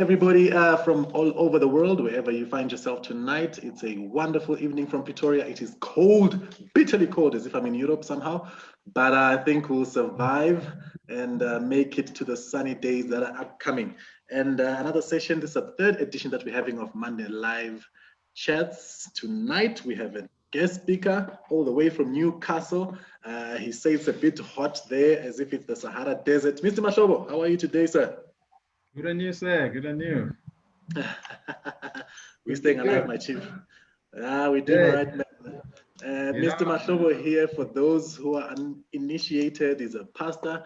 Everybody from all over the world, wherever you find yourself tonight. It's a wonderful evening from Pretoria. It is cold, bitterly cold, as if I'm in Europe somehow. But I think we'll survive and make it to the sunny days that are upcoming. And another session, this is a third edition that we're having of Monday Live Chats. Tonight we have a guest speaker all the way from Newcastle. He says it's a bit hot there, as if it's the Sahara Desert. Mr. Mahlobo, how are you today, sir? Good on you, sir. Good on you. We're Good, staying good, alive, good. my chief. We're doing all Yeah, right, man. you Mr. know, Mahlobo here, for those who are uninitiated, is a pastor,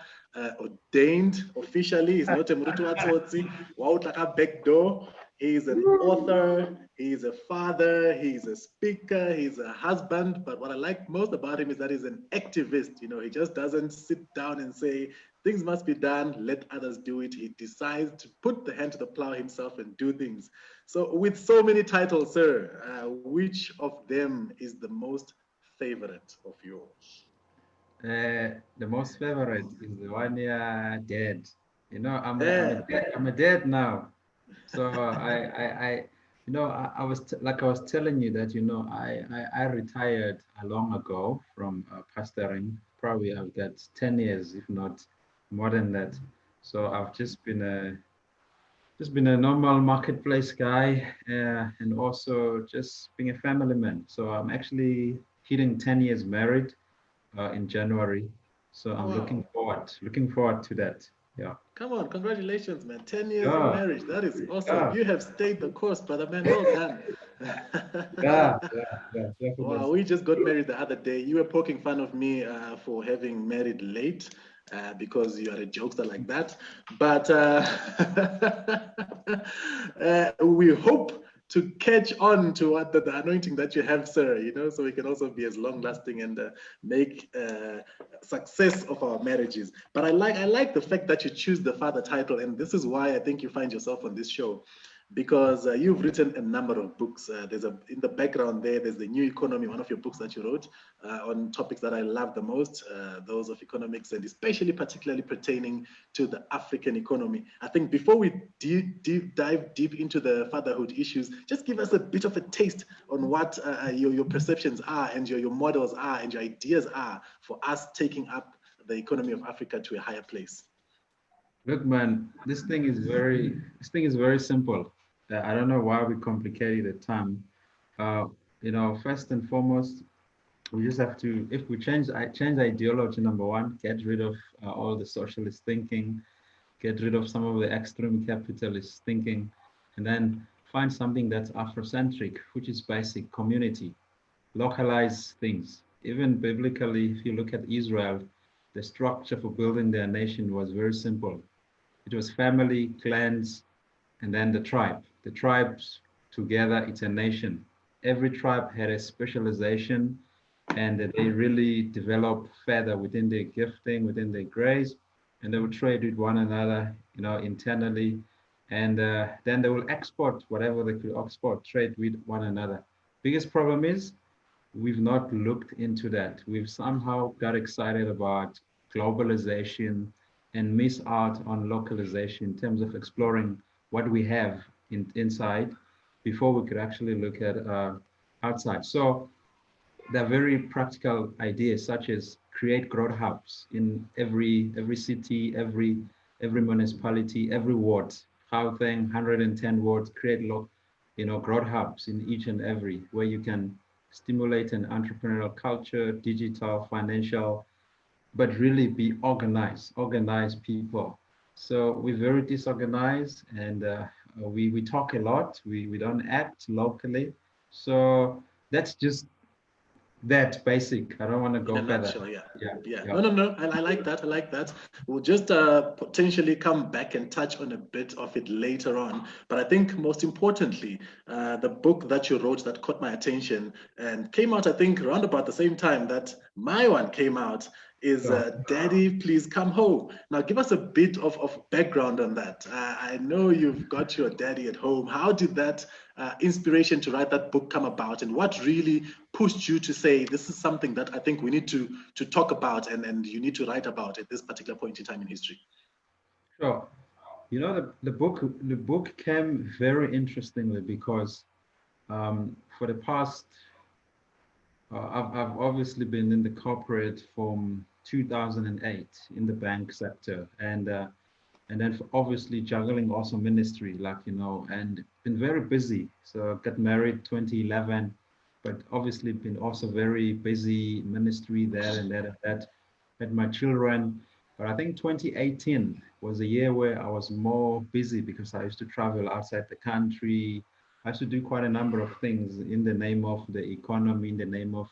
ordained officially. He's not a Murutu Atsotsi, Wautaka back door. He's an author, he's a father, he's a speaker, he's a husband. But what I like most about him is that he's an activist. You know, he just doesn't sit down and say, things must be done, let others do it. He decides to put the hand to the plow himself and do things. So, with so many titles, sir, which of them is the most favorite of yours? the most favorite is the one year dead. You know, Yeah. I'm a dad now. So I was like I was telling you that I retired long ago from pastoring. Probably I've got 10 years, if not more than that. So I've just been a normal marketplace guy, and also just being a family man. So I'm actually hitting 10 years married in January. So Oh, I'm wow. looking forward to that. Yeah. Come on, congratulations, man. 10 years in Yeah. marriage. That is awesome. Yeah. You have stayed the course, brother, man. Well done. Yeah, Wow, definitely. we just got married the other day. You were poking fun of me for having married late because you are a jokester like that. But we hope to catch on to what the anointing that you have, sir, you know, so we can also be as long lasting and make success of our marriages. But I like the fact that you choose the father title, and this is why I think you find yourself on this show because you've written a number of books. There's a in the background there. There's the New Economy, one of your books that you wrote on topics that I love the most, those of economics, and especially particularly pertaining to the African economy. I think before we dive deep into the fatherhood issues, just give us a bit of a taste on what your perceptions are and your models are and your ideas are for us taking up the economy of Africa to a higher place. Look, man, this thing is very simple. I don't know why we complicated the term. Uh, first and foremost, we just have to, if we change ideology, number one, get rid of all the socialist thinking, get rid of some of the extreme capitalist thinking, and then find something that's Afrocentric, which is basic community, localize things. Even biblically, if you look at Israel, the structure for building their nation was very simple. It was family, clans, and then the tribe. The tribes together, it's a nation. Every tribe had a specialization, and they really developed further within their gifting, within their grace, and they would trade with one another, internally, and then they will export whatever they could export, trade with one another. Biggest problem is we've not looked into that. We've somehow got excited about globalization and miss out on localization in terms of exploring what we have inside before we could actually look at outside. So there are very practical ideas such as create growth hubs in every city, every municipality, every ward. Gauteng, 110 wards, create growth hubs in each and every where you can stimulate an entrepreneurial culture, digital, financial, but really be organized people. So we're very disorganized, and we talk a lot. We don't act locally. So that's just that basic. I don't want to In go a further. nutshell, yeah. Yeah, Yeah. yeah. No, no, no. I like that. I like that. We'll just potentially come back and touch on a bit of it later on. But I think most importantly, the book that you wrote that caught my attention and came out, I think, around about the same time that my one came out is So, Daddy, Please Come Home. Now, give us a bit of background on that. I know you've got your daddy at home. How did that inspiration to write that book come about? And what really pushed you to say, this is something that I think we need to talk about and you need to write about at this particular point in time in history? sure. You know, the book came very interestingly because for the past, I've obviously been in the corporate from 2008 in the bank sector, and then obviously juggling also ministry, like, and been very busy. So I got married 2011, but obviously been also very busy ministry there and that and that. Had my children, but I think 2018 was a year where I was more busy because I used to travel outside the country. I used to do quite a number of things in the name of the economy, in the name of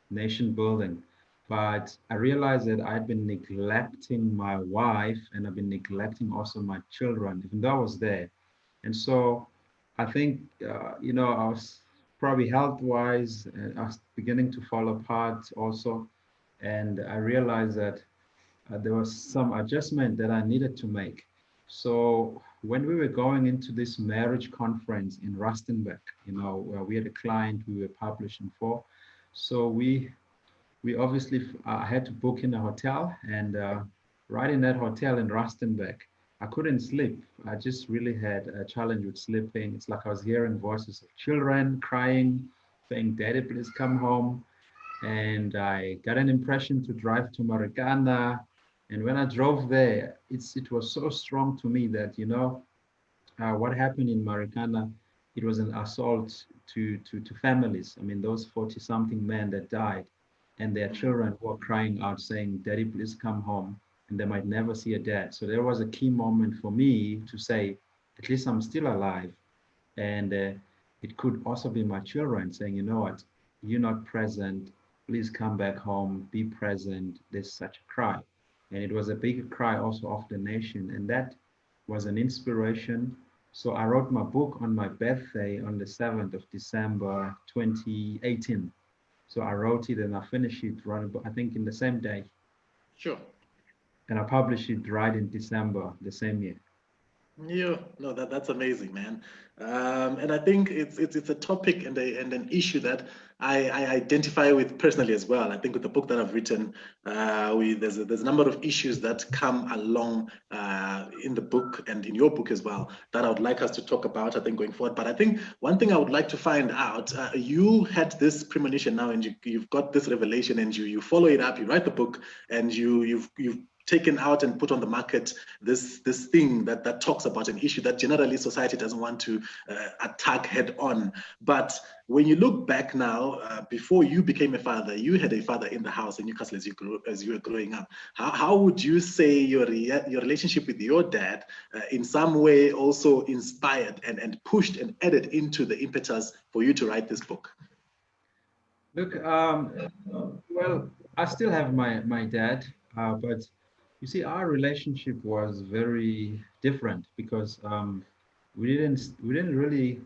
nation building. But I realized that I'd been neglecting my wife and I've been neglecting also my children, even though I was there. And so I think, I was probably health wise, I was beginning to fall apart also. And I realized that there was some adjustment that I needed to make. So when we were going into this marriage conference in Rustenburg, where we had a client we were publishing for, so we obviously had to book in a hotel, and right in that hotel in Rustenburg, I couldn't sleep. I just really had a challenge with sleeping. It's like I was hearing voices of children crying, saying, "Daddy, please come home." And I got an impression to drive to Marikana. And when I drove there, it was so strong to me that, what happened in Marikana, it was an assault to families. I mean, those 40 something men that died and their children were crying out saying, "Daddy, please come home." And they might never see a dad. So there was a key moment for me to say, at least I'm still alive. And it could also be my children saying, "You know what, you're not present. Please come back home, be present." There's such a cry. And it was a big cry also of the nation. And that was an inspiration. So I wrote my book on my birthday on the 7th of December 2018. So I wrote it and I finished it right, I think in the same day. Sure. And I published it right in December the same year. Yeah, no, that's amazing, man. And I think it's a topic and an issue that I identify with personally as well. I think with the book that I've written, there's a number of issues that come along in the book and in your book as well that I would like us to talk about, I think, going forward. But I think one thing I would like to find out, you had this premonition now, and you've got this revelation, and you follow it up. You write the book, and you've taken out and put on the market this thing that talks about an issue that generally society doesn't want to attack head on. But when you look back now, before you became a father, you had a father in the house in Newcastle as you were growing up. How would you say your relationship with your dad in some way also inspired and pushed and added into the impetus for you to write this book? Look, well, I still have my dad, but you see, our relationship was very different because we didn't really,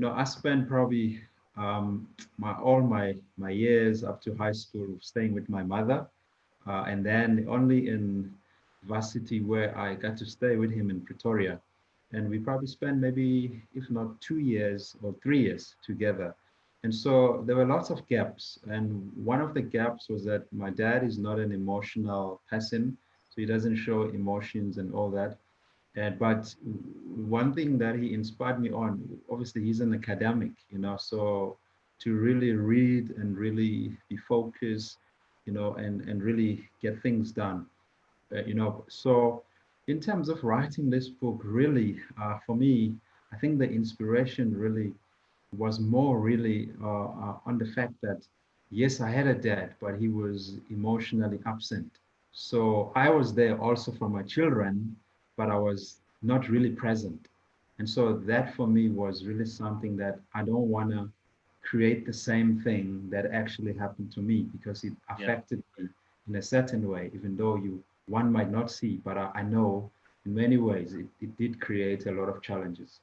I spent probably all my years up to high school staying with my mother, and then only in varsity where I got to stay with him in Pretoria, and we probably spent maybe if not 2 years or 3 years together. And so there were lots of gaps, and one of the gaps was that my dad is not an emotional person, so he doesn't show emotions and all that. But one thing that he inspired me on, obviously he's an academic, so to really read and really be focused, and really get things done, So in terms of writing this book, really, for me, I think the inspiration really was more really on the fact that, yes, I had a dad, but he was emotionally absent. So I was there also for my children, but I was not really present. And so that for me was really something that I don't want to create the same thing that actually happened to me because it Yeah. affected me in a certain way, even though one might not see, but I know in many ways it did create a lot of challenges.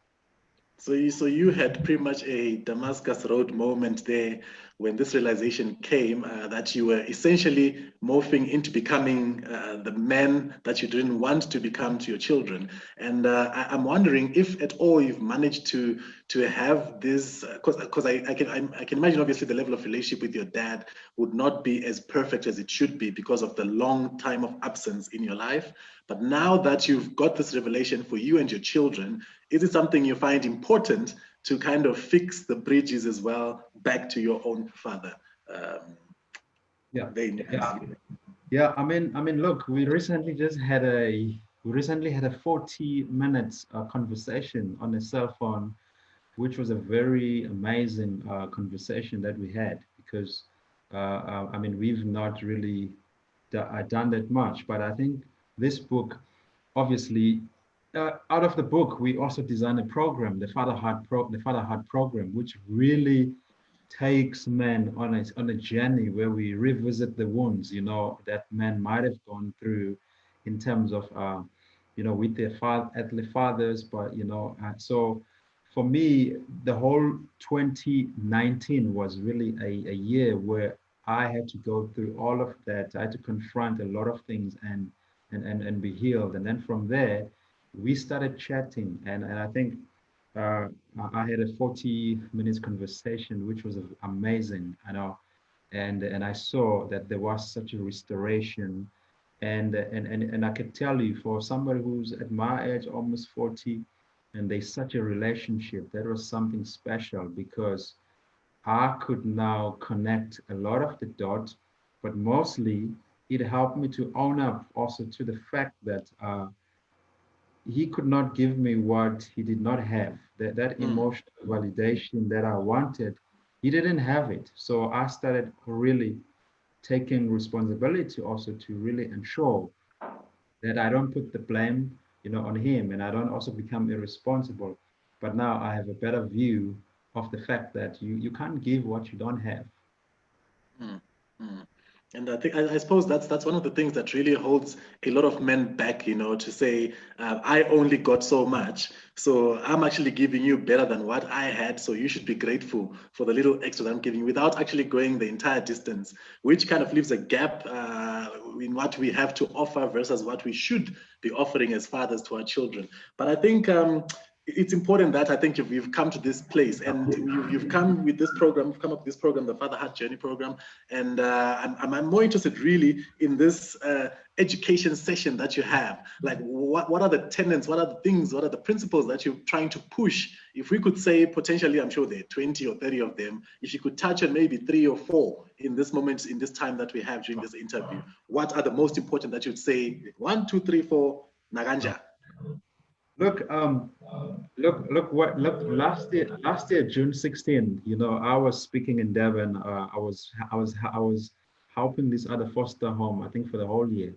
So you had pretty much a Damascus Road moment there when this realization came that you were essentially morphing into becoming the man that you didn't want to become to your children. And I'm wondering if at all you've managed to have this, because I can imagine obviously the level of relationship with your dad would not be as perfect as it should be because of the long time of absence in your life. But now that you've got this revelation for you and your children, is it something you find important to kind of fix the bridges as well back to your own father? Um, Yeah, very yeah, nicely. yeah. Look, we recently had a 40 minutes conversation on a cell phone, which was a very amazing conversation that we had because we've not really done that much, but I think this book, obviously, out of the book, we also designed a program, the Father Heart program, which really takes men on a journey where we revisit the wounds, that men might have gone through in terms of, with their earthly fathers. But, so for me, the whole 2019 was really a year where I had to go through all of that. I had to confront a lot of things and be healed. And then from there, we started chatting. And I think uh, I had a 40 minutes conversation, which was amazing, and I saw that there was such a restoration, and I could tell you, for somebody who's at my age, almost 40, and there's such a relationship, that was something special because I could now connect a lot of the dots, but mostly it helped me to own up also to the fact that he could not give me what he did not have. That Mm, emotional validation that I wanted, he didn't have it. So I started really taking responsibility also to really ensure that I don't put the blame, on him, and I don't also become irresponsible. But now I have a better view of the fact that you can't give what you don't have. mm, mm. And I suppose that's one of the things that really holds a lot of men back, to say, I only got so much, so I'm actually giving you better than what I had, so you should be grateful for the little extra that I'm giving you without actually going the entire distance, which kind of leaves a gap in what we have to offer versus what we should be offering as fathers to our children. But I think it's important that I think you've come to this place and you've come with this program, you've come up with this program, the Father Heart Journey program, and I'm more interested really in this education session that you have. Like, what are the tenets, what are the things, what are the principles that you're trying to push? If we could say potentially, I'm sure there are 20 or 30 of them, if you could touch on maybe 3 or 4 in this moment, in this time that we have during this interview, what are the most important that you'd say, 1, 2, 3, 4, Naganja? Look, last year, June 16, I was speaking in Devon. I was helping this other foster home, I think, for the whole year.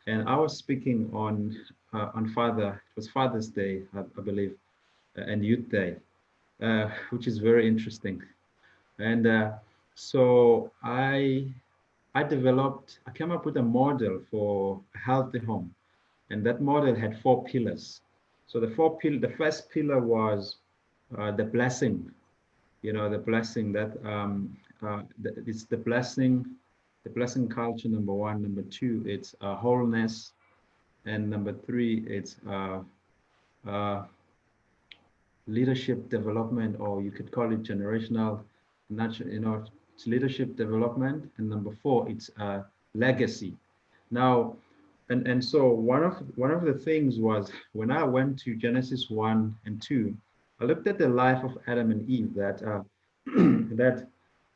And I was speaking on it was Father's Day, I believe, and Youth Day, which is very interesting. And so I came up with a model for a healthy home, and that model had 4 pillars. So the first pillar was the blessing. The blessing that it's the blessing culture. Number one, number two, it's wholeness, and number three, it's uh, leadership development, or you could call it generational, natural, it's leadership development, and number four, it's legacy. Now, and so one of the things was when I went to Genesis 1 and 2, I looked at the life of Adam and Eve, that that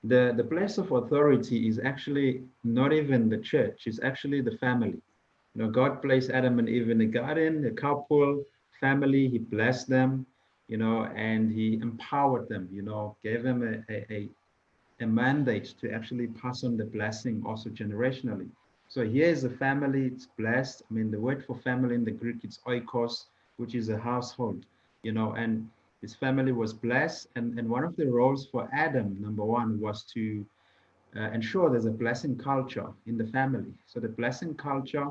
the place of authority is actually not even the church; it's actually the family. God placed Adam and Eve in the garden, a couple, family. He blessed them, and He empowered them. Gave them a mandate to actually pass on the blessing also generationally. So here is a family, it's blessed. I mean, the word for family in the Greek, it's oikos, which is a household, and his family was blessed. And one of the roles for Adam, number one, was to ensure there's a blessing culture in the family. So the blessing culture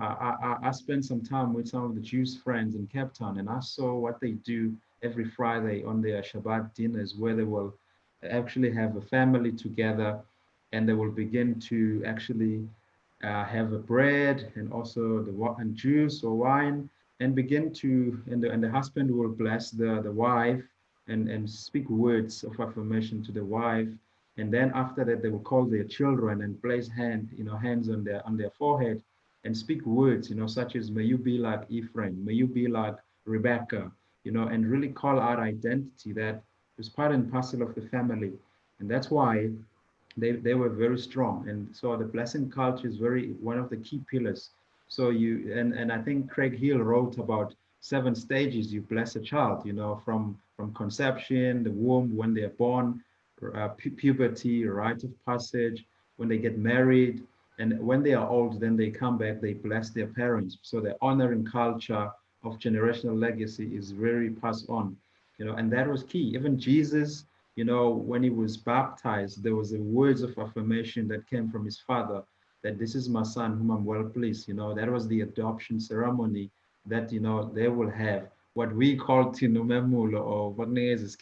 I spent some time with some of the Jews friends in Cape Town, and I saw what they do every Friday on their Shabbat dinners, where they will actually have a family together, and they will begin to actually have a bread and also and juice or wine, and begin to and the husband will bless the wife and speak words of affirmation to the wife, and then after that they will call their children and place hands on their forehead and speak words, such as, may you be like Ephraim, may you be like Rebecca, and really call out identity that is part and parcel of the family. And that's why they were very strong. And so the blessing culture is very one of the key pillars. So and I think Craig Hill wrote about 7 stages you bless a child, from conception, the womb, when they're born, puberty, rite of passage, when they get married, and when they are old, then they come back, they bless their parents. So the honoring culture of generational legacy is very passed on, and that was key. Even Jesus, when he was baptized, there was a words of affirmation that came from his father, that this is my son whom I'm well pleased. That was the adoption ceremony that, they will have what we call tinumemulo or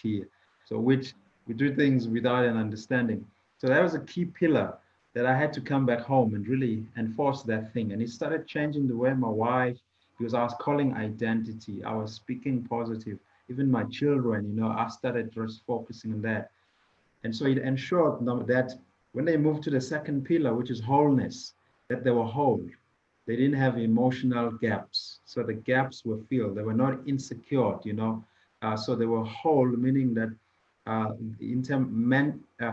key. So which we do things without an understanding. So that was a key pillar that I had to come back home and really enforce that thing. And it started changing the way my wife, because I was calling identity, I was speaking positive. Even my children, I started just focusing on that. And so it ensured that when they moved to the second pillar, which is wholeness, that they were whole. They didn't have emotional gaps. So the gaps were filled. They were not insecure, so they were whole, meaning that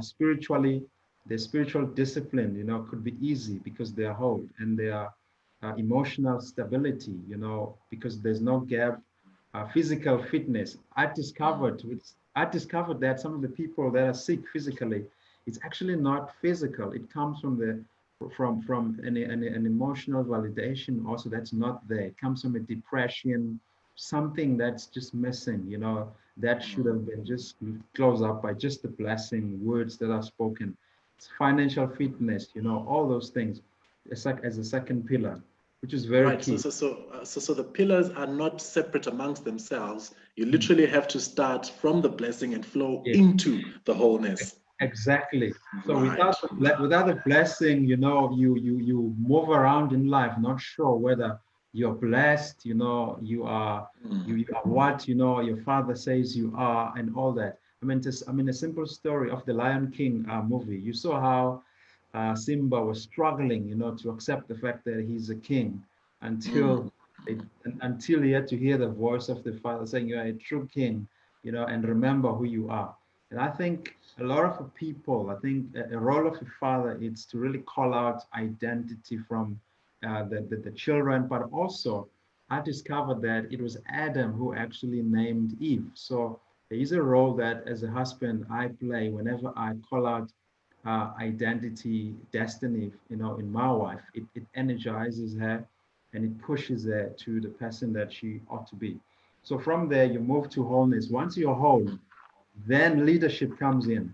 spiritually, the spiritual discipline, could be easy because they are whole, and their emotional stability, because there's no gap. Physical fitness. I discovered that some of the people that are sick physically, it's actually not physical. It comes from an emotional validation also that's not there. It comes from a depression, something that's just missing, that should have been just closed up by just the blessing words that are spoken. It's financial fitness, all those things. It's like as a second pillar, which is very Right. key. So the pillars are not separate amongst themselves. You literally have to start from the blessing and flow into the wholeness. Exactly. So Right. without a blessing, you move around in life, not sure whether you're blessed, you are what, your father says you are, and all that. A simple story of the Lion King movie. You saw how Simba was struggling, to accept the fact that he's a king until until he had to hear the voice of the father saying, "You are a true king, and remember who you are." And I think a lot of people, I think a role of a father is to really call out identity from the children, but also I discovered that it was Adam who actually named Eve. So there is a role that as a husband I play whenever I call out identity, destiny, in my wife. It energizes her and it pushes her to the person that she ought to be. So from there, you move to wholeness. Once you're whole, then leadership comes in.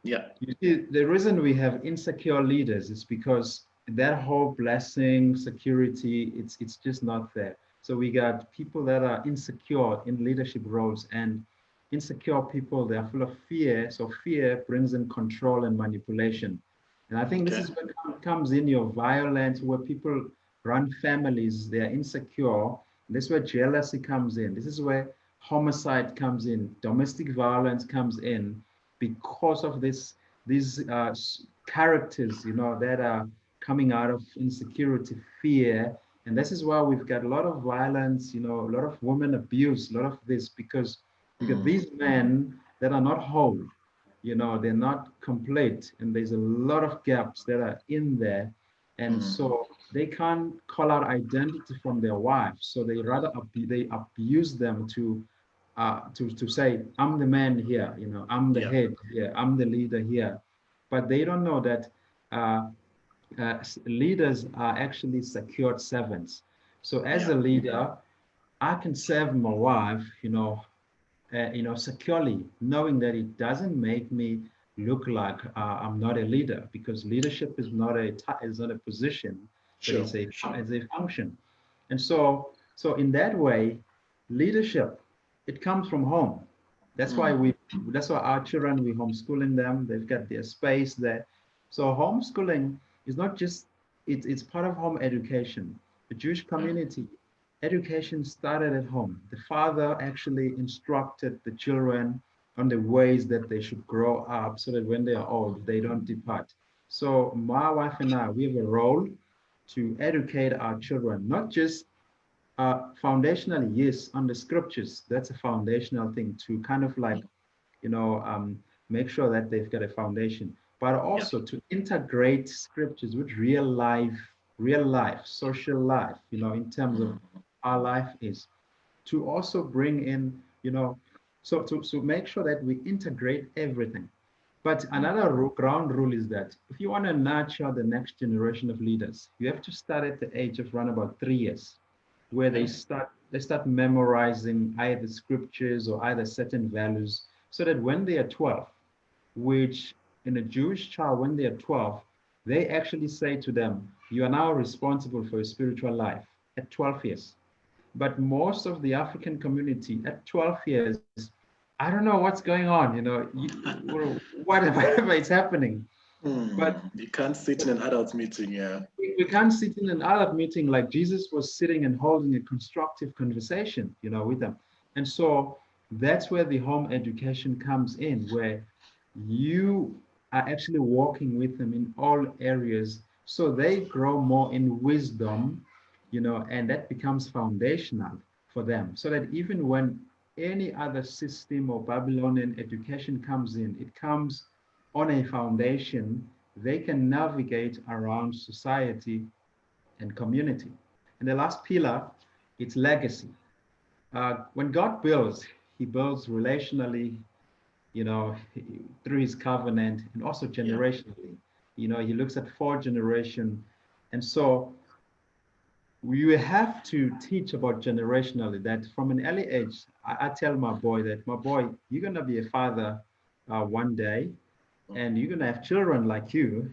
Yeah. You see, the reason we have insecure leaders is because that whole blessing, security, it's just not there. So we got people that are insecure in leadership roles, and insecure people, they're full of fear. So fear brings in control and manipulation. And I think this is where comes in your violence, where people run families, they're insecure. This is where jealousy comes in. This is where homicide comes in, domestic violence comes in, because of these characters, that are coming out of insecurity, fear. And this is why we've got a lot of violence, a lot of women abuse, a lot of this, because we got these men that are not whole, they're not complete, and there's a lot of gaps that are in there. And so they can't call out identity from their wives, so they rather they abuse them to say, I'm the man here, I'm the head here, I'm the leader here. But they don't know that leaders are actually secured servants. So as a leader, I can serve my wife, securely, knowing that it doesn't make me look like I'm not a leader, because leadership is not a position. but Sure. it's a function. And so in that way, leadership, it comes from home. That's why Mm. that's why our children, we homeschooling them. They've got their space there. So homeschooling is not just, it's part of home education. The Jewish community, education started at home. The father actually instructed the children on the ways that they should grow up so that when they are old, they don't depart. So my wife and I, we have a role to educate our children, not just foundationally, yes, on the scriptures. That's a foundational thing to kind of like, you know, make sure that they've got a foundation, but Yeah. also to integrate scriptures with real life, social life, you know, in terms of Mm. our life is to also bring in, you know, so to make sure that we integrate everything. But another ground rule is that if you want to nurture the next generation of leaders, you have to start at the age of around about 3 years, where they start memorizing either scriptures or either certain values, so that when they are 12, which in a Jewish child, when they are 12, they actually say to them, you are now responsible for your spiritual life at 12 years. But most of the African community at 12 years, I don't know what's going on, you know, whatever is happening. But Mm. You can't sit in an adult meeting. Yeah. we can't sit in an adult meeting like Jesus was sitting and holding a constructive conversation, you know, with them. And so that's where the home education comes in, where you are actually walking with them in all areas so they grow more in wisdom, you know, and that becomes foundational for them. So that even when any other system or Babylonian education comes in, it comes on a foundation, they can navigate around society and community. And the last pillar, it's legacy. When God builds, he builds relationally, you know, through his covenant and also Yeah. generationally. You know, he looks at 4 generations. And so we have to teach about generationally that from an early age, I tell my boy that, my boy, you're going to be a father one day, and you're going to have children like you.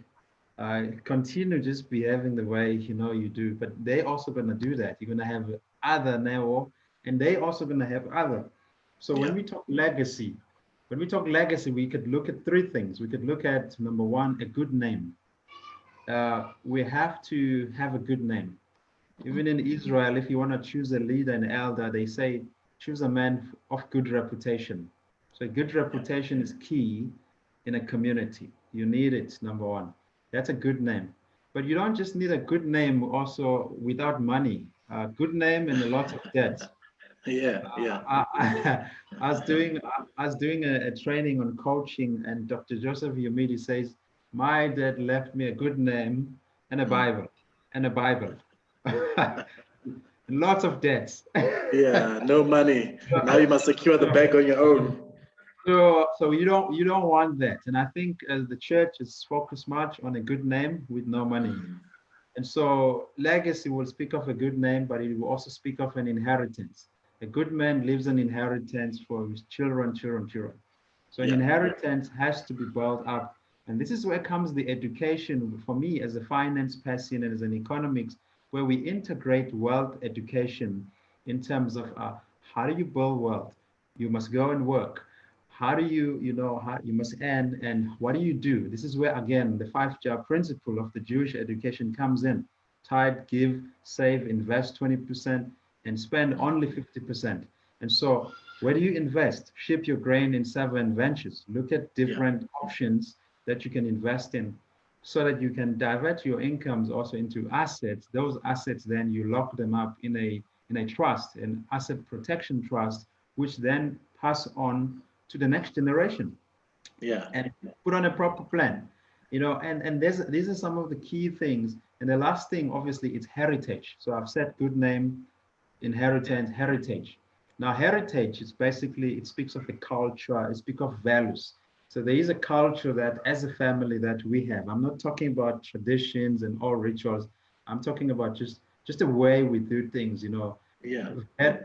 Continue just behaving the way you know you do, but they also going to do that. You're going to have other now, and they also going to have other. So Yeah. when we talk legacy, we could look at three things. We could look at number one, a good name. We have to have a good name. Even in Israel, if you want to choose a leader, an elder, they say choose a man of good reputation. So good reputation is key in a community. You need it, number one. That's a good name. But you don't just need a good name also without money. Good name and a lot of debt. Yeah. Yeah. I was doing a training on coaching, and Dr. Joseph Yomidi says, "My dad left me a good name and a Mm. Bible, and a Bible, lots of debts." Yeah. No money. Now you must secure the bag on your own. So you don't want that, and I think the church is focused much on a good name with no money. Mm. And so legacy will speak of a good name, but it will also speak of an inheritance. A good man leaves an inheritance for his children, children, children. So an Yeah. inheritance has to be built up. And this is where comes the education for me as a finance person and as an economics, where we integrate wealth education in terms of how do you build wealth? You must go and work. How do how you must earn, and what do you do? This is where, again, the 5 job principle of the Jewish education comes in. Tithe, give, save, invest 20%, and spend only 50%. And so where do you invest? Ship your grain in 7 ventures. Look at Yeah. different options that you can invest in so that you can divert your incomes also into assets. Those assets, then you lock them up in a trust, an asset protection trust, which then pass on to the next generation Yeah. and put on a proper plan. And these are some of the key things. And the last thing, obviously, it's heritage. So I've said good name, inheritance, heritage. Now, heritage is basically, it speaks of a culture, it speaks of values. So there is a culture that as a family that we have. I'm not talking about traditions and all rituals. I'm talking about just the way we do things, Yeah.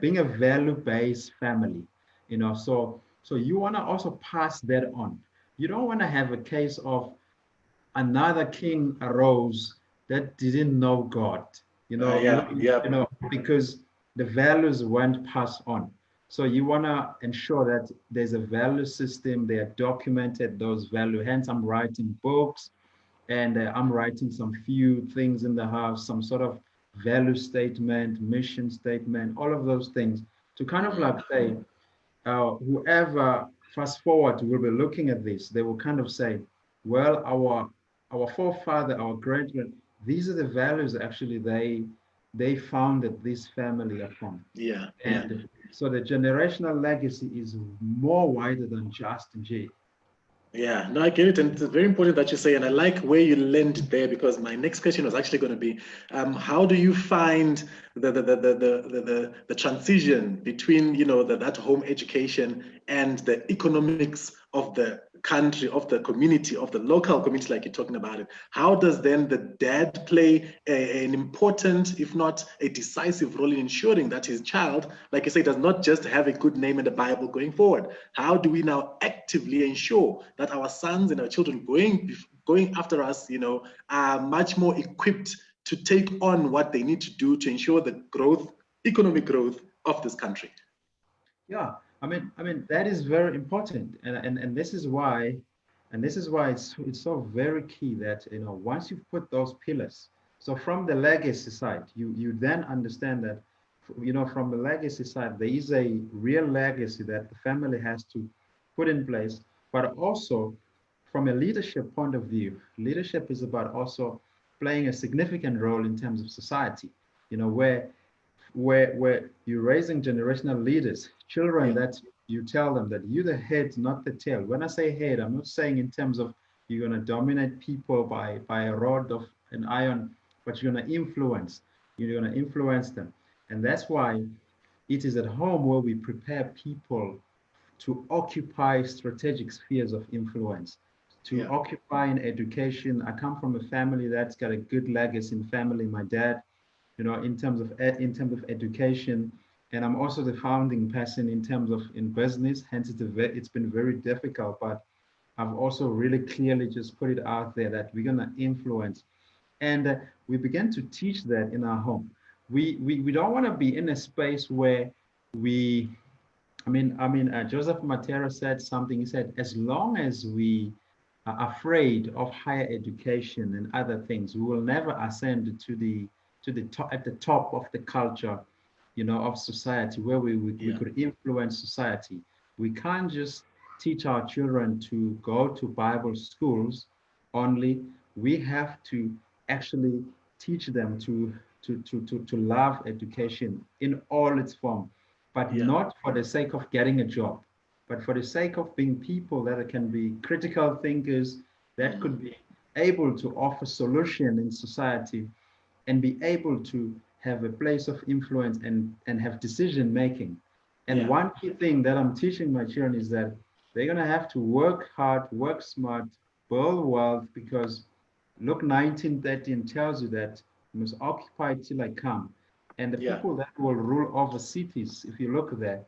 being a value-based family, so you want to also pass that on. You don't want to have a case of another king arose that didn't know God, Yeah, yeah, because the values weren't passed on. So you want to ensure that there's a value system, they are documented, those values. Hence, I'm writing books, and I'm writing some few things in the house, some sort of value statement, mission statement, all of those things to kind of like say, whoever fast forward will be looking at this, they will kind of say, well, our forefather, our great, these are the values actually they founded this family upon. yeah, yeah. And so the generational legacy is more wider than just G. Yeah, no, I get it, and it's very important that you say, and I like where you landed there because my next question was actually going to be, how do you find the transition between that home education and the economics of the country, of the community, of the local community, like you're talking about it? How does then the dad play an important, if not a decisive role in ensuring that his child, like you say, does not just have a good name in the Bible going forward? How do we now actively ensure that our sons and our children going after us, are much more equipped to take on what they need to do to ensure the growth, economic growth of this country? Yeah, I mean that is very important, and this is why it's so very key that once you've put those pillars. So from the legacy side, you then understand that from the legacy side there is a real legacy that the family has to put in place, but also from a leadership point of view, leadership is about also playing a significant role in terms of society. Where you're raising generational leaders, children Yeah, that you tell them that you're the head, not the tail. When I say head, I'm not saying in terms of you're going to dominate people by a rod of an iron, but you're going to influence. You're going to influence them. And that's why it is at home where we prepare people to occupy strategic spheres of influence, to yeah, occupy in education. I come from a family that's got a good legacy in family. My dad, in terms of education, and I'm also the founding person in terms of in business. Hence, it's been very difficult, but I've also really clearly just put it out there that we're gonna influence, and we began to teach that in our home. We don't want to be in a space where we Joseph Matera said something. He said, as long as we are afraid of higher education and other things, we will never ascend to the top at the top of the culture, of society where we yeah, could influence society. We can't just teach our children to go to Bible schools only. We have to actually teach them to love education in all its form, but yeah, not for the sake of getting a job, but for the sake of being people that can be critical thinkers, that mm, could be able to offer solution in society and be able to have a place of influence and have decision making. And yeah, one key thing that I'm teaching my children is that they're going to have to work hard, work smart, build wealth, because Luke 19:13 tells you that you must occupy till I come. And the yeah, people that will rule over cities, if you look there,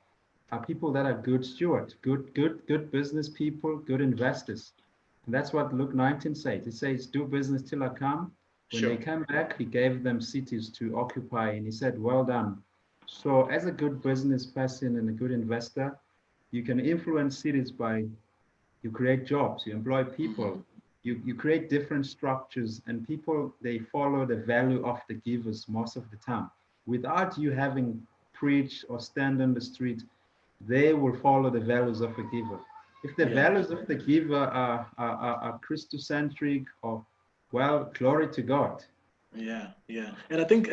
are people that are good stewards, good business people, good investors. And that's what Luke 19 says. It says, do business till I come. When they sure. came back, he gave them cities to occupy, and he said, well done. So as a good business person and a good investor, you can influence cities by you create jobs, you employ Mm, people, you create different structures, and people, they follow the value of the givers most of the time. Without you having preached or stand on the street, they will follow the values of a giver. If the yeah. values of the giver are Christocentric, or, well, glory to God. Yeah, yeah, and I think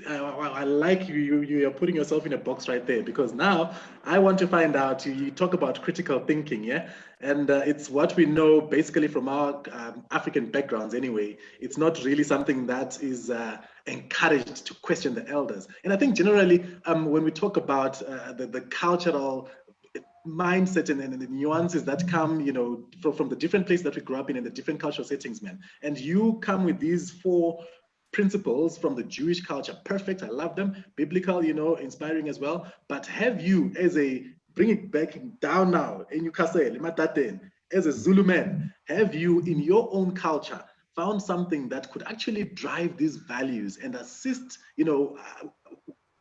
I like you are putting yourself in a box right there because now I want to find out. You talk about critical thinking, yeah, and it's what we know basically from our African backgrounds. Anyway, it's not really something that is encouraged to question the elders. And I think generally, when we talk about the cultural mindset and the nuances that come, from the different places that we grew up in and the different cultural settings, man. And you come with these four principles from the Jewish culture. Perfect. I love them. Biblical, inspiring as well. But have you, bring it back down now, in Newcastle, Mataten, as a Zulu man, have you in your own culture found something that could actually drive these values and assist,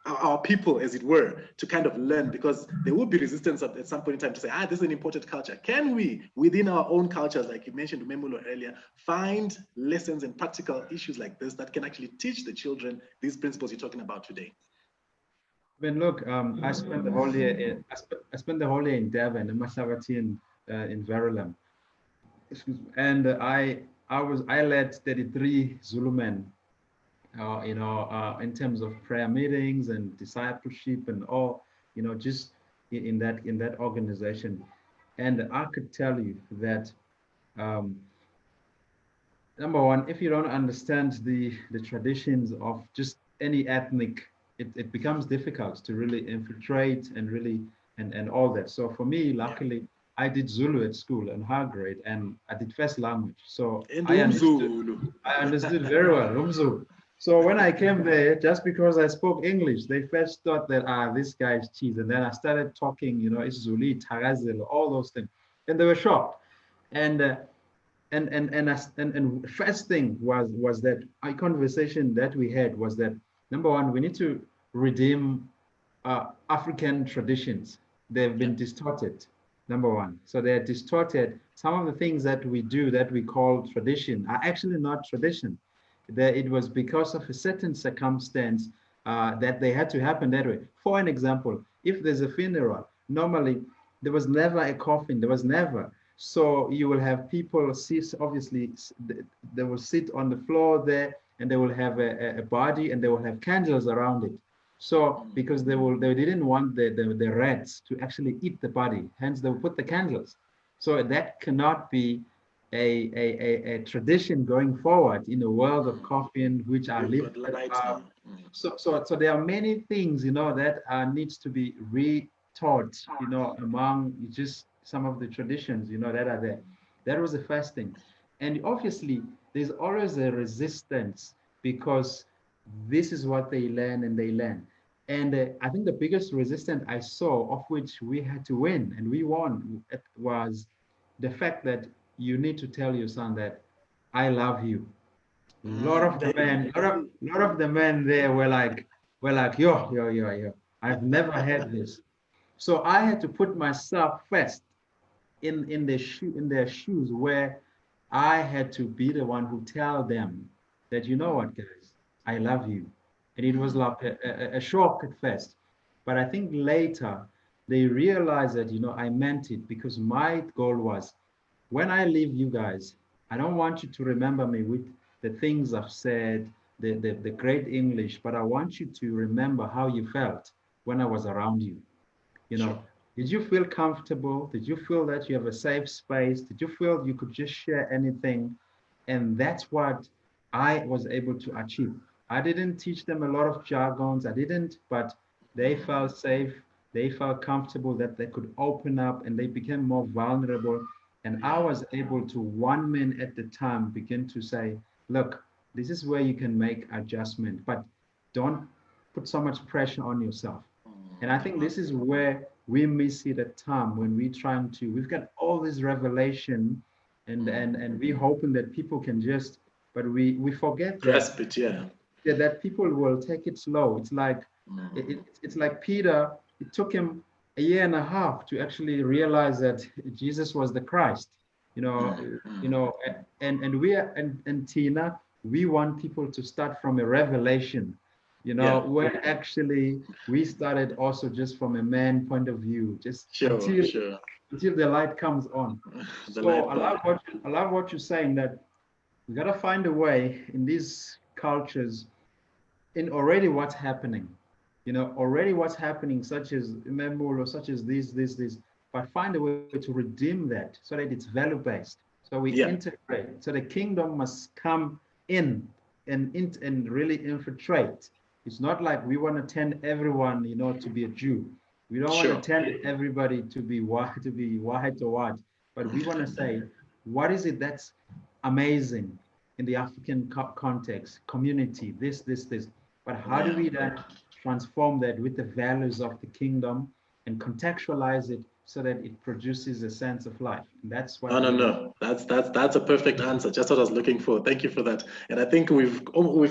our people, as it were, to kind of learn, because there will be resistance at some point in time to say, this is an important culture. Can we, within our own cultures, like you mentioned Memulo earlier, find lessons and practical issues like this that can actually teach the children these principles you're talking about today? I mean, look, I spent the whole year I spent the whole year in Devon, in Masavati, in Verulam. And I led 33 Zulu men, in terms of prayer meetings and discipleship and all, just in that organization. And I could tell you that, number one, if you don't understand the traditions of just any ethnic, it becomes difficult to really infiltrate and really and all that. So for me, luckily, I did Zulu at school in high grade, and I did first language. So I understood very well Umzulu. So when I came there, just because I spoke English, they first thought that this guy is cheese, and then I started talking, it's Zulu, Tagazelo, all those things, and they were shocked. And first thing was that our conversation that we had was that, number one, we need to redeem African traditions. They've been distorted, number one. So they're distorted. Some of the things that we do that we call tradition are actually not tradition. It was because of a certain circumstance that they had to happen that way. For an example, if there's a funeral, normally there was never a coffin, there was never. So you will have people sit, obviously, they will sit on the floor there, and they will have a body, and they will have candles around it. So because they didn't want the rats to actually eat the body, hence they will put the candles. So that cannot be a tradition going forward in a world of coffin, which are lived. So there are many things, that needs to be retaught, among just some of the traditions, that are there. That was the first thing. And obviously, there's always a resistance, because this is what they learn and they learn. And I think the biggest resistance I saw, of which we had to win, and we won, was the fact that you need to tell your son that I love you. A lot of the men there were like, yo. I've never had this. So I had to put myself first in their shoes, where I had to be the one who tell them that, you know what, guys, I love you. And it was like a shock at first. But I think later they realized that, I meant it, because my goal was, when I leave you guys, I don't want you to remember me with the things I've said, the great English, but I want you to remember how you felt when I was around you. Sure. Did you feel comfortable? Did you feel that you have a safe space? Did you feel you could just share anything? And that's what I was able to achieve. I didn't teach them a lot of jargons. I didn't, but they felt safe. They felt comfortable that they could open up, and they became more vulnerable. And I was able to, one man at the time, begin to say, look, this is where you can make adjustment, but don't put so much pressure on yourself. And I think this is where we miss it at time, when we're trying to, we've got all this revelation, and we're hoping that people can just, but we forget grasp it, that people will take it slow. It's like it's like Peter. It took him a year and a half to actually realize that Jesus was the Christ. And Tina, we want people to start from a revelation. Where actually we started also just from a man point of view, just until the light comes on. I love what you're saying, that we got to find a way in these cultures, in already what's happening, such as Memulo, such as this, but find a way to redeem that, so that it's value-based. So we integrate. So the kingdom must come in and really infiltrate. It's not like we want to turn everyone, to be a Jew. We don't want to turn everybody to be white or what. But we want to say, what is it that's amazing in the African context, community, this. But how do we then transform that with the values of the kingdom and contextualize it, so that it produces a sense of life. And that's what. No. That's a perfect answer. Just what I was looking for. Thank you for that. And I think we've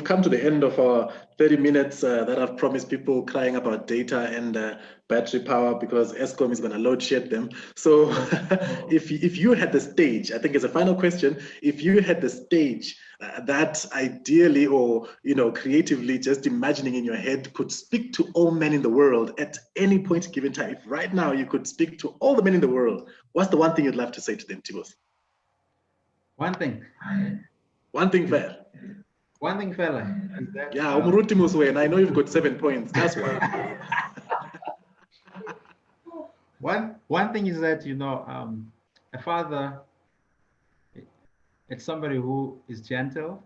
come to the end of our 30 minutes that I've promised people, crying about data and battery power, because Eskom is going to load shed them. So if you had the stage, I think as a final question, if you had the stage that ideally or creatively just imagining in your head could speak to all men in the world at any point given time, if right now you could speak to all the men in the world, what's the one thing you'd love to say to them, Tibos? One thing. One thing, fair. One thing, fella, is that. Yeah, Umuruti Muswe, and I know you've got 7 points. That's why. One thing is that a father, it's somebody who is gentle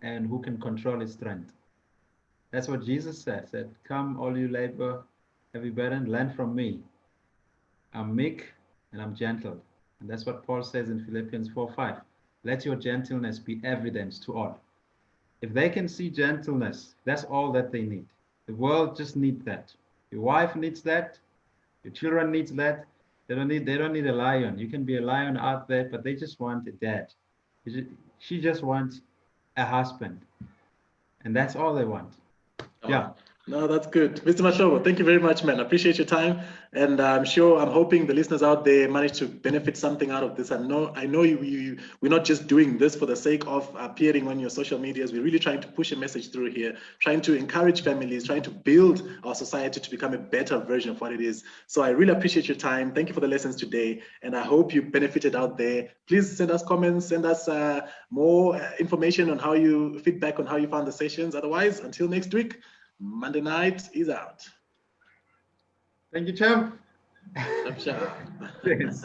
and who can control his strength. That's what Jesus said, come all you labor, heavy burden, learn from me. I'm meek and I'm gentle. And that's what Paul says in Philippians 4:5. Let your gentleness be evidence to all. If they can see gentleness, that's all that they need. The world just needs that. Your wife needs that. Your children needs that. They don't need a lion. You can be a lion out there, but they just want a dad. She just wants a husband. And that's all they want. Oh. Yeah. No, that's good. Mr. Mahlobo, thank you very much, man. I appreciate your time. And I'm hoping the listeners out there manage to benefit something out of this. I know we're not just doing this for the sake of appearing on your social medias. We're really trying to push a message through here, trying to encourage families, trying to build our society to become a better version of what it is. So I really appreciate your time. Thank you for the lessons today. And I hope you benefited out there. Please send us comments, send us more information on feedback on how you found the sessions. Otherwise, until next week, Monday night is out. Thank you, champ. Sharp. Yes.